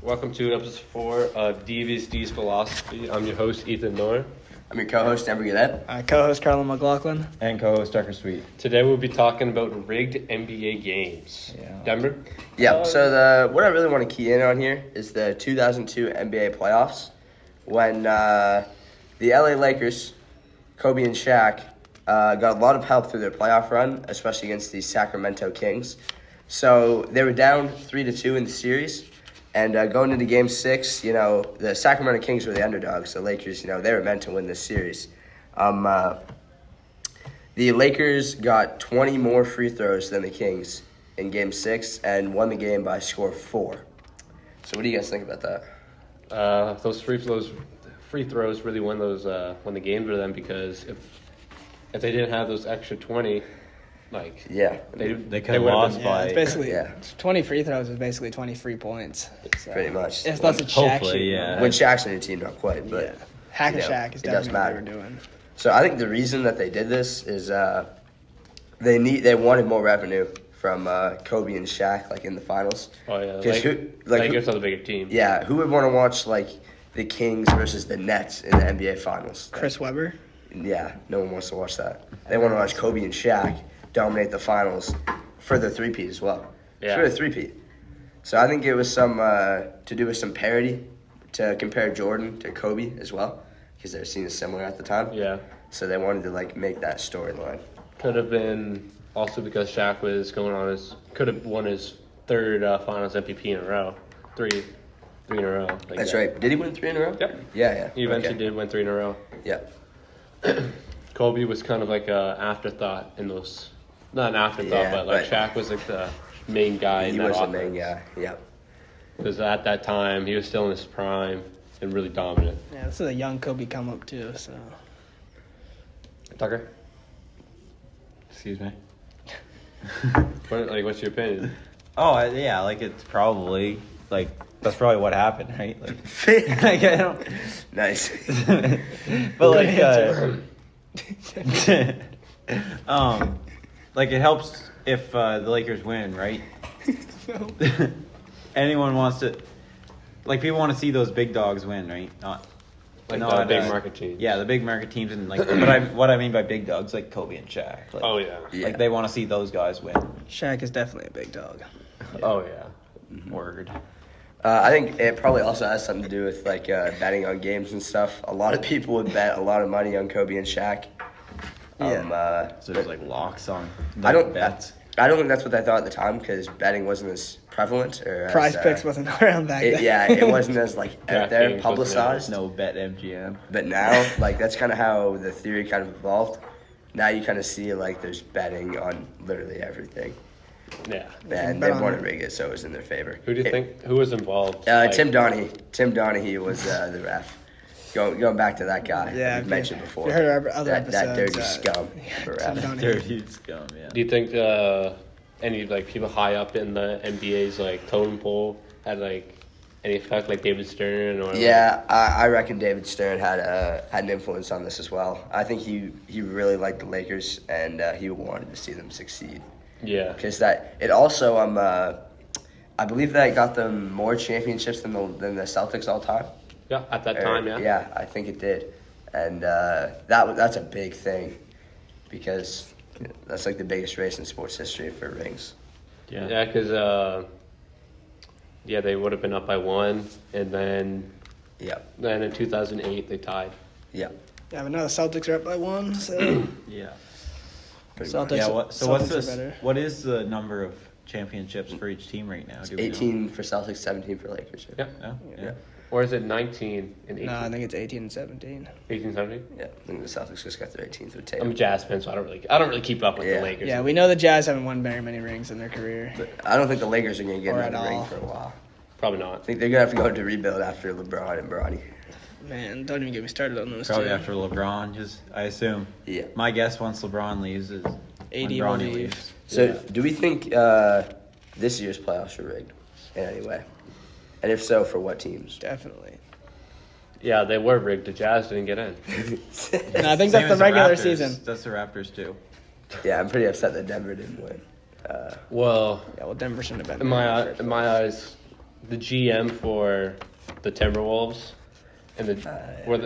Welcome to episode 4 of Devious D's Philosophy. I'm your host, Ethan Miller. I'm your co-host, Denver Gillette. Co-host, Carla McLaughlin. And co-host, Tucker Sweet. Today we'll be talking about rigged NBA games. Yeah. Denver? Yep, so what I really want to key in on here is the 2002 NBA playoffs when the LA Lakers, Kobe and Shaq, got a lot of help through their playoff run, especially against the Sacramento Kings. So they were down 3-2 in the series. And going into Game 6, the Sacramento Kings were the underdogs. The Lakers, they were meant to win this series. The Lakers got 20 more free throws than the Kings in Game 6 and won the game by a score of 4. So what do you guys think about that? Those free throws really won the games for them, because if they didn't have those extra 20, they could have lost by. It's basically yeah. 20 free throws is basically 20 free points. So Pretty much. If that's what Shaq Hopefully, yeah. When Shaq's on your team, not quite, but Hack and Shaq is it does definitely matter. what they were doing. So I think the reason that they did this is they wanted more revenue from Kobe and Shaq in the finals. Oh, yeah. Because Lakers are the bigger team. Yeah, who would want to watch the Kings versus the Nets in the NBA Finals? Chris Webber. Yeah, no one wants to watch that. They want to watch Kobe and Shaq dominate the finals for the three-peat as well. Yeah. For the three-peat. So I think it was some to do with some parity to compare Jordan to Kobe as well, because they were seen as similar at the time. Yeah. So they wanted to make that storyline. Could have been also because Shaq was could have won his third Finals MVP in a row. Three in a row. That's right. Did he win 3 in a row? Yep. Yeah. He eventually did win 3 in a row. Yeah. Kobe was kind of like an afterthought in those. Not an afterthought, Yeah, but Shaq was the main guy in He that was the offense. main guy. Yeah. Because at that time, he was still in his prime and really dominant. Yeah, this is a young Kobe come up too. So Tucker? Excuse me. What's your opinion? Oh, yeah, it's probably, that's probably what happened, right? I don't... Nice. But, it helps if the Lakers win, right? Anyone wants to, people want to see those big dogs win, right? Not the big market teams. Yeah, the big market teams, and what I mean by big dogs, Kobe and Shaq. Oh yeah. Yeah. They want to see those guys win. Shaq is definitely a big dog. Yeah. Oh yeah. Word. I think it probably also has something to do with betting on games and stuff. A lot of people would bet a lot of money on Kobe and Shaq. So there's locks on I don't bets. I don't think that's what they thought at the time, because betting wasn't as prevalent or Prize as, Picks wasn't around back then. it wasn't as out there DraftKings publicized. No bet MGM. But now that's kind of how the theory kind of evolved. Now you kind of see there's betting on literally everything, Yeah. and they want to rig it so it was in their favor. Who do you think? Who was involved? Tim Donahue. Tim Donahue was the ref. Going back to that guy Yeah, we mentioned before. You heard our other that episodes. dirty scum. For Tim ref. Donahue. Dirty scum, yeah. Do you think any people high up in the NBA's totem pole had any effect, like David Stern or? Yeah, I reckon David Stern had an influence on this as well. I think he really liked the Lakers, and he wanted to see them succeed. Yeah. Because it also I believe that got them more championships than the Celtics all time. Yeah, at that time, yeah. Yeah, I think it did, and that's a big thing, because that's the biggest race in sports history for rings. Yeah, because they would have been up by 1, and then in 2008 they tied. Yeah. Yeah, but now the Celtics are up by 1. So Yeah. Celtics. Yeah. Celtics What's are this? better. What is the number of championships for each team right now? Do we know? 18 for Celtics, 17 for Lakers. Yeah. No? Yeah. Or is it 19 and 18? No, I think it's 18 and 17. 18, 17? Yeah, I think the Celtics just got their 18th with I'm a Tatum. Jazz fan, so I don't really keep up with the Yeah. Lakers. Yeah, we know the Jazz haven't won very many rings in their career. But I don't think the Lakers are going to get Or another at ring all. for a while. Probably I not. think they're going to have to go into rebuild after LeBron and Bronny. Man, don't even get me started on those Probably two. after LeBron. I assume. Yeah. My guess once LeBron leaves is AD when will Bronny leave. leaves. So, Yeah. do we think this year's playoffs are rigged in any way? And if so, for what teams? Definitely. Yeah, they were rigged. The Jazz didn't get in. No, I think Same that's the as regular Raptors. season. That's the Raptors too. Yeah, I'm pretty upset that Denver didn't win. Well, Yeah, well, Denver shouldn't have been. in my eyes, the GM for the Timberwolves and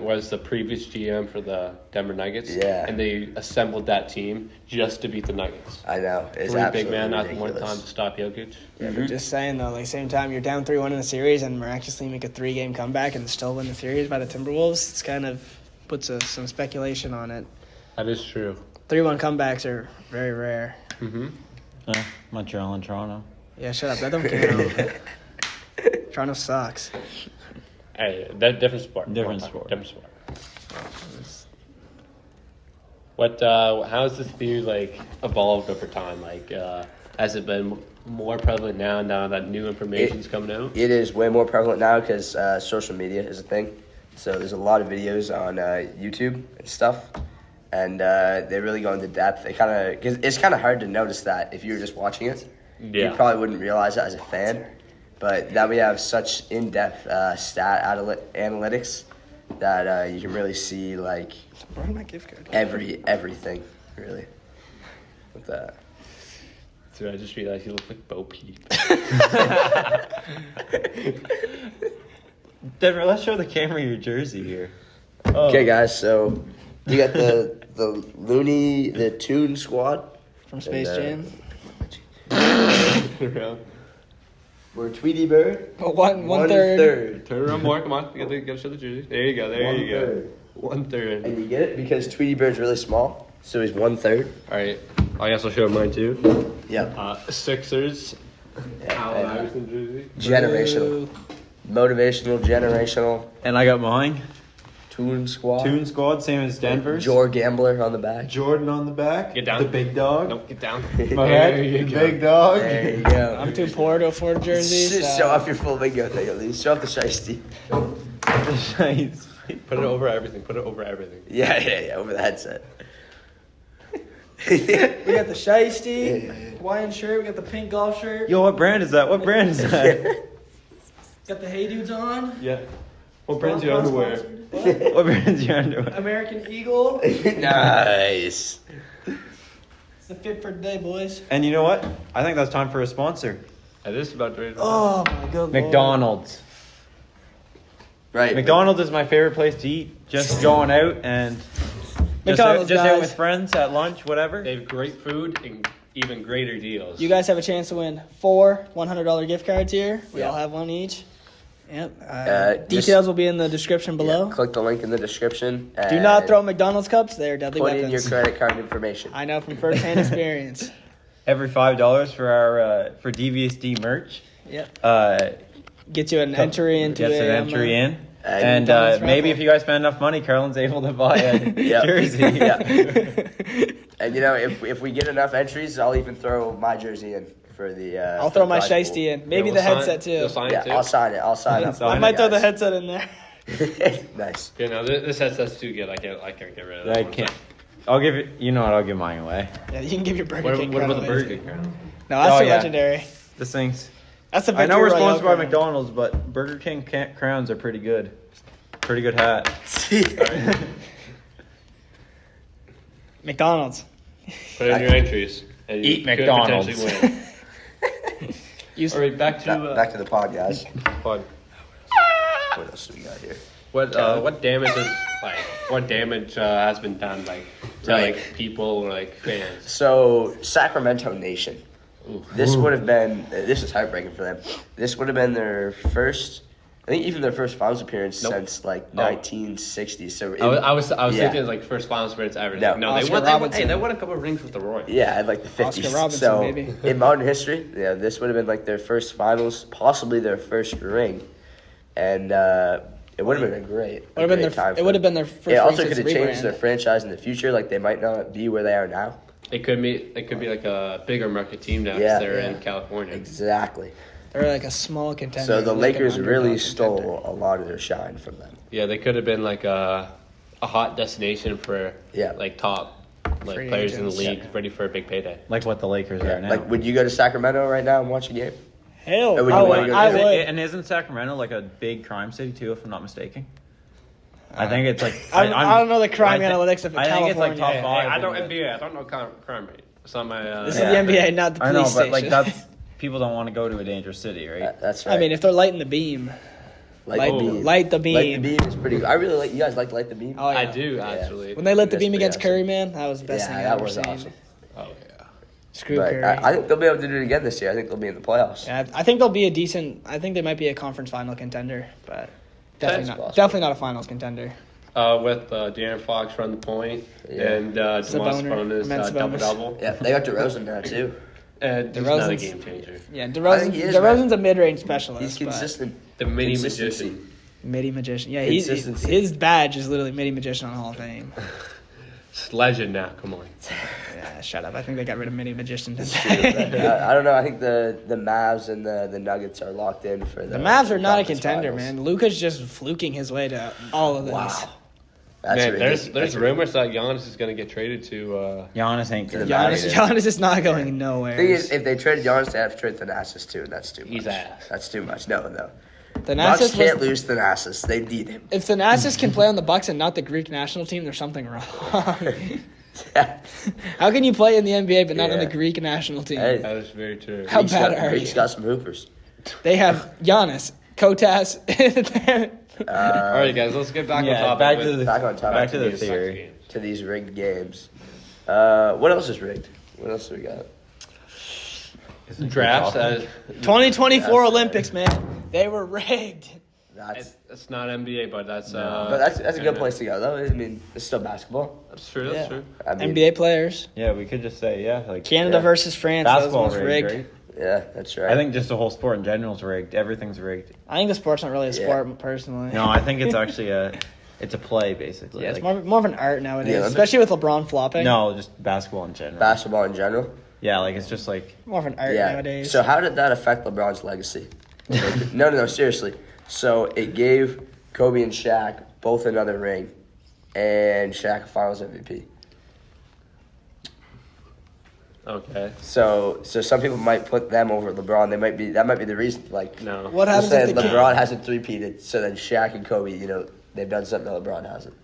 was the previous GM for the Denver Nuggets. Yeah. And they assembled that team just to beat the Nuggets. I know. It's 3 absolutely big man out ridiculous. one time to stop Jokic. Yeah, but just saying though, like same time you're down 3-1 in the series and miraculously make a 3-game comeback and still win the series by the Timberwolves. It's kind of puts some speculation on it. That is true. 3-1 comebacks are very rare. Mm-hmm. Montreal and Toronto. Yeah, shut up. That don't count. Toronto sucks. Hey, that different sport. Different sport. Different sport. What? How has this theory evolved over time? Has it been more prevalent now that new information's coming out? It is way more prevalent now because social media is a thing. So there's a lot of videos on YouTube and stuff, and they really go into depth. Because it's kind of hard to notice that if you were just watching it. Yeah. You probably wouldn't realize that as a fan. But now we have such in-depth stat analytics that you can really see Where's my gift card? everything really with that. Dude, I just realized you look like Bo Peep. Denver, let's show the camera your jersey here. Okay, guys. So you got the the Toon Squad From Space And, Jam. We're Tweety Bird. One third. Turn around more. Come on. You gotta show the jersey. There you go. There you go. 1/3. And you get it because Tweety Bird's really small, so he's 1/3. All right. I guess I'll show mine too. Yep. Sixers. Allen Iverson jersey. Generational, motivational, generational. And I got mine. Toon Squad. Toon Squad, same as Denver's. Jor Gambler on the back. Jordan on the back. Get down. The big dog. Nope. Get down. My There head. you The go. big dog. There you go. I'm too poor to afford a jersey. Just so- show off your full bingo thing at least. Show off the shiesty. Nice. Put it over everything. Put it over everything. Yeah, over the headset. We got the shiesty, Hawaiian shirt. We got the pink golf shirt. Yo, what brand is that? What brand is that? Got the Hey Dudes on. Yeah. What brand's your underwear? What? What brand is your underwear? American Eagle. Nice. It's the fit for today, boys. And you know what? I think that's time for a sponsor. It is about to. Oh my god. McDonald's. Right. McDonald's is my favorite place to eat. Just going out and McDonald's, just out guys. with friends at lunch, whatever. They have great food and even greater deals. You guys have a chance to win 4 $100 gift cards here. We Yeah. all have one each. Yep. Just- Details will be in the description below. Yeah, click the link in the description. Do and not throw McDonald's cups. They're deadly Put weapons. in your credit card information. I know from first-hand experience. Every $5 for our for Devious D merch. Yep. Get you an entry into gets an a, entry in. And And maybe raffle. if you guys spend enough money, Carlin's able to buy a Yep. jersey. Yeah. And if we get enough entries, I'll even throw my jersey in for the. I'll for throw the my prize shiesty in. Maybe Yeah, the we'll headset sign- you'll too. sign Yeah, it too. I'll sign it. I'll sign up. I for might it, throw the guys. headset in there. Nice. Okay, now this headset's too good. I can't get rid of it. I can't. I'll give it. You know what? I'll give mine away. Yeah, you can give your Burger What, King what about the credit. Burger King crown? No, that's Oh, too yeah. legendary. This thing's. That's the I know we're Victory Royale sponsored by crown. McDonald's, but Burger King crowns are pretty good. Pretty good hat. McDonald's. Put in your entries. And you Eat could McDonald's. potentially win. Use All right, back to Back to the pod, guys. pod. What else do we got here? What damage is what damage has been done to Right. people or fans? So Sacramento Nation. Ooh. This would have been. This is heartbreaking for them. This would have been their first. I think even their first finals appearance Nope. since 1960. So I was yeah. thinking first finals appearance ever. No. No, Oscar they won. Robertson. They won a couple of rings with the Roy. Yeah, at the 50s. Oscar Robertson, so maybe. in modern history, yeah, this would have been their first finals, possibly their first ring, and it would have been great. It would have been their first. It also ring could have since changed rebrand. their franchise in the future. They might not be where they are now. It could be like a bigger market team now Yeah. because they're Yeah. in California. Exactly. They're like a small contender. So the like an Lakers really underdog stole contender. a lot of their shine from them. Yeah, they could have been a hot destination for Yeah. top Free players in the agents. league, Yeah. ready for a big payday. Like what the Lakers are now. Would you go to Sacramento right now and watch a game? Hell, Or would I you would. wanna go I to- would. And isn't Sacramento a big crime city too, if I'm not mistaken? I think it's I don't know the crime I thi- analytics of I think it's California. top Hey, five. I don't in the- NBA. I don't know crime rate. It's not my. This Yeah. is the NBA, not the I know, police but station. people don't want to go to a dangerous city, right? That's right. I mean, if they're lighting the beam, light the beam. Light the beam is pretty. I really like. You guys like Light the Beam? Oh, yeah. I do actually. When they lit the That's beam pretty against awesome. Curry, man, that was the best thing I've that ever was seen. awesome. Oh yeah. Screw But Curry. I think they'll be able to do it again this year. I think they'll be in the playoffs. Yeah, I think they'll be a decent. I think they might be a conference final contender, but definitely That's not. possible. Definitely not a finals contender. With De'Aaron Fox run the point and DeMar Sabonis, Sabonis double-double. Yeah, they got DeRozan now too. And he's not a DeRozan's- game changer. Yeah, I think he is, DeRozan's a mid-range specialist. He's consistent. The mini Consistency. magician. Midi magician. Yeah, Consistency. his badge is literally midi magician on Hall of Fame. It's legend now. Come on. Yeah, shut up. I think they got rid of midi magician I today. don't know. I think the Mavs and the Nuggets are locked in for The Mavs are not a conference contender, finals. man. Luka's just fluking his way to all of this. Wow. That's Man, ridiculous. there's rumors that Giannis is going to get traded to. Giannis ain't To good. the Giannis, Mavs. Giannis is not going nowhere. Thing is, if they trade Giannis, they have to trade Thanasis too, and that's too much. He's ass. That's too much. No. Bucks Thanasis can't was, lose Thanasis. They need him. if Thanasis can play on the Bucks and not the Greek national team, there's something wrong. How can you play in the NBA but not on the Yeah. Greek national team? Hey, That is very true. How bad are Greek's you? got some hoopers. They have Giannis, Kotas. All right, guys, let's get back on Yeah, topic. back with- to the Back on topic. back to the these Sucks theory. games. To these rigged games. What else is rigged? What else do we got? Drafts. 2024 Olympics, man. They were rigged. It's not NBA, but that's. But that's a good place to go, though. I mean, it's still basketball. That's true. That's true. I mean, NBA players. Yeah, we could just say like Canada Yeah. versus France. That was basketball most rigged. right? Yeah, that's right. I think just the whole sport in general is rigged. Everything's rigged. I think the sport's not really a Yeah. sport, personally. No, I think it's actually it's a play basically. Yeah, it's Like, more of an art nowadays, The Olympics? especially with LeBron flopping. no, just basketball in general. basketball in general. Yeah, like it's just like More of an art Yeah. nowadays. So how did that affect LeBron's legacy? No, seriously. So it gave Kobe and Shaq both another ring, and Shaq a Finals MVP. Okay. So some people might put them over LeBron. That might be the reason. Like, No. What just happens if saying the LeBron hasn't three-peated, so then Shaq and Kobe, they've done something that LeBron hasn't.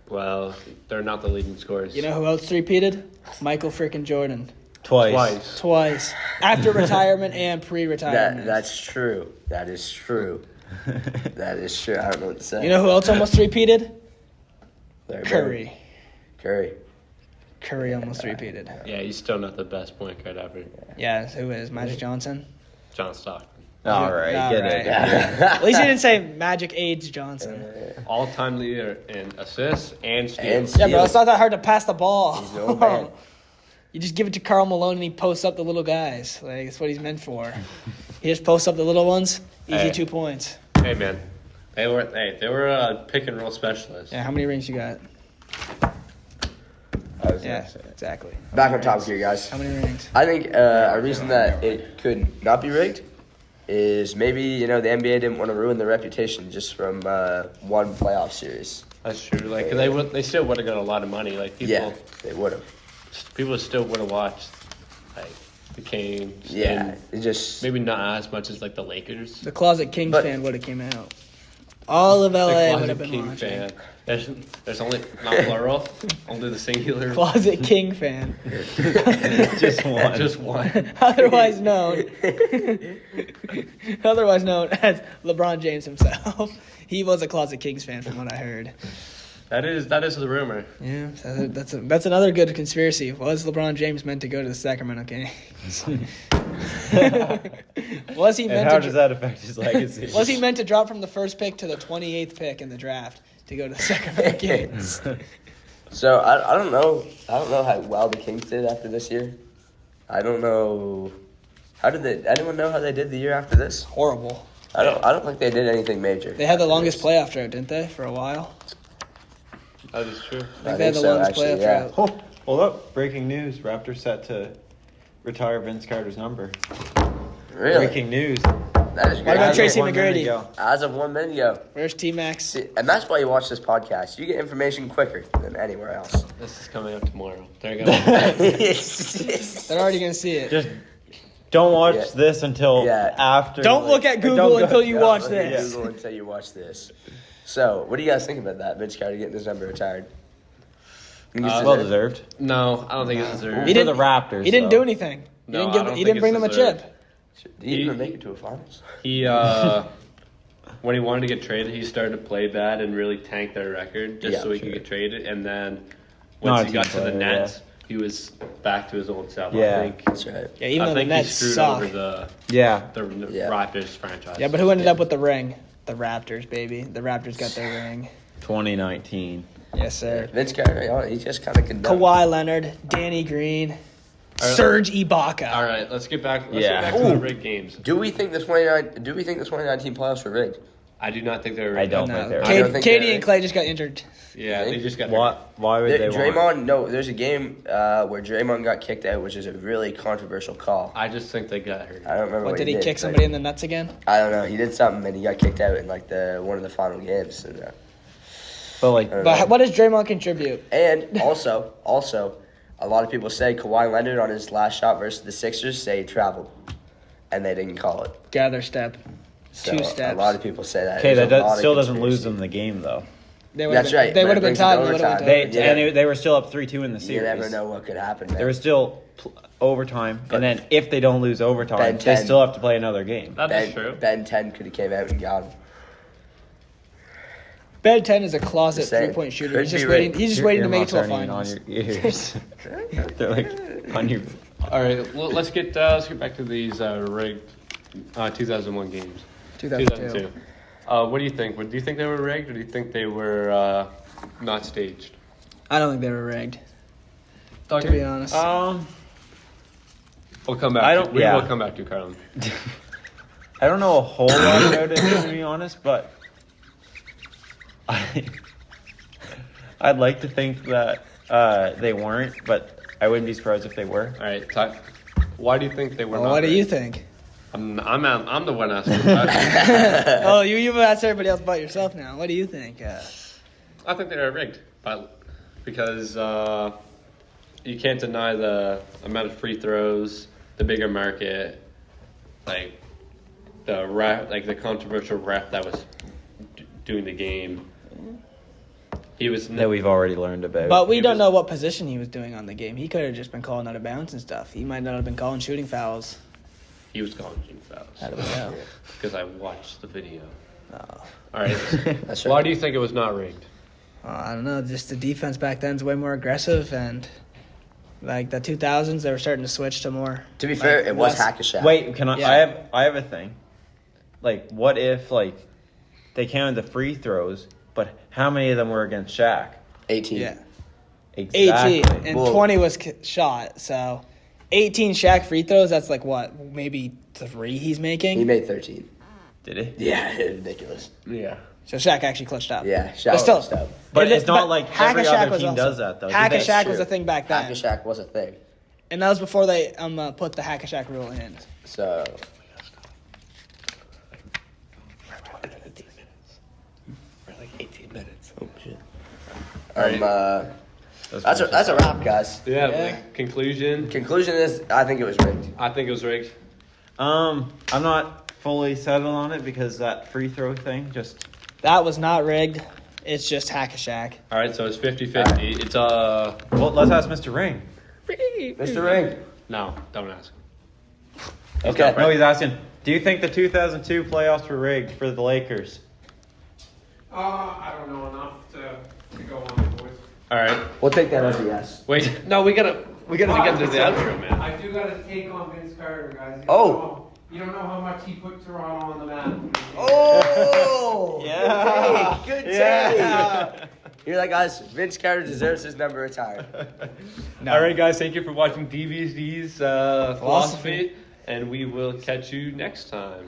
Well, they're not the leading scorers. You know who else three-peated? Michael freaking Jordan. twice. Twice. After retirement and pre-retirement. That's true. That is true. That is true. I don't know what to say. You know who else almost three-peated? Larry Bird. Curry. Curry. Curry almost three-peated. Yeah, he's still not the best point guard ever. Yeah, who is? Magic Johnson? John Stockton. All right, All get right. it. At least he didn't say Magic AIDS Johnson. All-time leader in assists and steals. And Yeah, bro, steals. it's not that hard to pass the ball. He's no man. You just give it to Karl Malone and he posts up the little guys. Like, that's what he's meant for. He just posts up the little ones. Easy Hey. 2 points. Hey, man. They were pick and roll specialists. Yeah, how many rings you got? I was Yeah, gonna say. exactly. Back on topic here, guys. How many rings? I think a reason that it could not be rigged is maybe the NBA didn't want to ruin their reputation just from one playoff series. That's true. Like, they still would have got a lot of money. Like, Yeah, they would have. people still would have watched, like, the Kings. Yeah, and it just maybe not as much as, like, the Lakers. The Closet Kings But- fan would have came out. All of The LA would Closet have been King watching. fan. There's only, not plural, only the singular. Closet King fan. Just one. Just one. Otherwise known as LeBron James himself. He was a Closet Kings fan from what I heard. That is the rumor. Yeah, that's another good conspiracy. Was LeBron James meant to go to the Sacramento Kings? Was he And meant how to does that affect his legacy? Was he meant to drop from the first pick to the 28th pick in the draft to go to the Sacramento Kings? so I don't know. I don't know how well the Kings did after this year. I don't know. Anyone know how they did the year after this? Horrible. I don't think they did anything major. They had the after longest this. playoff drought, didn't they, for a while? That is true. I think they had the longest playoff drought. Oh, hold up! Breaking news: Raptors set to retire Vince Carter's number. Really? Breaking news. That is What great. about As of Tracy 1 minute McGrady? ago. As of 1 minute ago. Where's T-Max? See, and that's why you watch this podcast. You get information quicker than anywhere else. This is coming up tomorrow. They're gonna. They're already going to see it. Just don't watch Yeah. this until Yeah. after. Don't look at or Google don't go- until you watch Look at this. Google until you watch this. So, what do you guys think about that? Vince Carter getting his number retired. You think it's Well deserved? deserved. No, I don't think it's deserved. He For didn't- the Raptors. He didn't though. do anything. No, I don't He think didn't bring it's them a deserved. chip. Did he even make it to a finals? He when he wanted to get traded, he started to play bad and really tank their record just so he could get traded. And then once he got to the Nets, he was back to his old self. Yeah. I think. That's right. Yeah, even I though the think Nets he screwed suck. over the Yeah. Raptors franchise. Yeah, but who ended up with the ring? The Raptors, baby. The Raptors got their ring. 2019. Yes, sir. Vince Carter, he's just kind of good. Kawhi Leonard, Danny Green, Serge Ibaka. All right, let's get back. Let's Yeah. get back to the rigged games. Do we think the 2019 playoffs were rigged? I do not think they're I rigged. don't think they're. I don't think Katie they're- and Clay just got injured. Yeah, they just got. Why would they want? Draymond, no, there's a game where Draymond got kicked out, which is a really controversial call. I just think they got hurt. I don't remember What, what did he kick but somebody in the nuts again? I don't know. He did something and he got kicked out in like one of the final games. And, But like, But what does Draymond contribute? and also, a lot of people say Kawhi Leonard on his last shot versus the Sixers say he traveled, and they didn't call it. Gather step. So 2 steps. A lot of people say that. okay, There's that a lot of still doesn't conspiracy. lose them the game though. They would've That's been, right, They but would it have been brings it tied. to They would have overtime. been They tied. Yeah. and they were still up 3-2 in the You series. never know what could happen. Man. There was still overtime, But and then if they don't lose overtime, Ben they 10. still have to play another game. That is true. Ben 10 could have came out and got him. Ben 10 is a closet Just saying. 3-point shooter. Could He's just be waiting. rigged. He's just Your waiting to make it to a earmuffs aren't even finals. on your ears. They're like on your. All right, well, let's get back to these rigged 2001 games. 2002. What do you think? Do you think they were rigged, or do you think they were not staged? I don't think they were rigged. To Doctor? be honest. We'll come back. I don't- We yeah. will come back to Carlin. I don't know a whole lot about it to be honest, but I'd like to think that they weren't, but I wouldn't be surprised if they were. All right, talk. Why do you think they were Well, not? what do you rigged? think? I'm the one asking. the question. Oh, you've asked everybody else about yourself now. What do you think? I think they were rigged, but because you can't deny the amount of free throws, the bigger market, like the ref, like the controversial ref that was doing the game. He was That we've already learned about. But we He don't was- know what position he was doing on the game. He could have just been calling out of bounds and stuff. He might not have been calling shooting fouls. he was calling shooting fouls How do we know? because I watched the video. Oh. All right, That's why right. do you think it was not rigged? I don't know. Just the defense back then is way more aggressive, and like the 2000s, they were starting to switch to more. To be fair, it was less- Hack-a-Shaq. Wait, can I? Yeah. I have a thing. Like, what if they counted the free throws, but how many of them were against Shaq? 18. Yeah, Exactly. 18 and Whoa. 20 was shot. So 18 Shaq free throws. That's like what, maybe 3 he's making. He made 13. Did it? Yeah, ridiculous. Yeah. So Shaq actually clutched up. Yeah, But Shaq still, was up. But it's not like every Hack-a-Shaq other was team also- does that, though. do they? Hack-a-Shaq was true. a thing back then, Hack-a-Shaq was a thing. and that was before they put the Hack-a-Shaq rule in. So, For like 18 minutes. oh shit. Alright. That's a wrap, guys. Yeah. Yeah. Like, conclusion. Conclusion is, I think it was rigged. I think it was rigged. I'm not fully settled on it because that free throw thing just. That was not rigged. It's just Hack-a-Shaq. All right, so it's 50-50. It's Well, let's ask Mr. Ring. Mr. Ring. no, don't ask. Okay. No, he's asking. Do you think the 2002 playoffs were rigged for the Lakers? I don't know enough to go on the voice. All right. We'll take that as a yes. Wait. No, we gotta get to the outro, man. I do got to take on Vince Carter, guys. You don't know how much he put Toronto on the map. Oh! Yeah. Good take. Yeah. You're like, guys, Vince Carter deserves his number retired. No. All right, guys. Thank you for watching Devious D's philosophy, and we will catch you next time.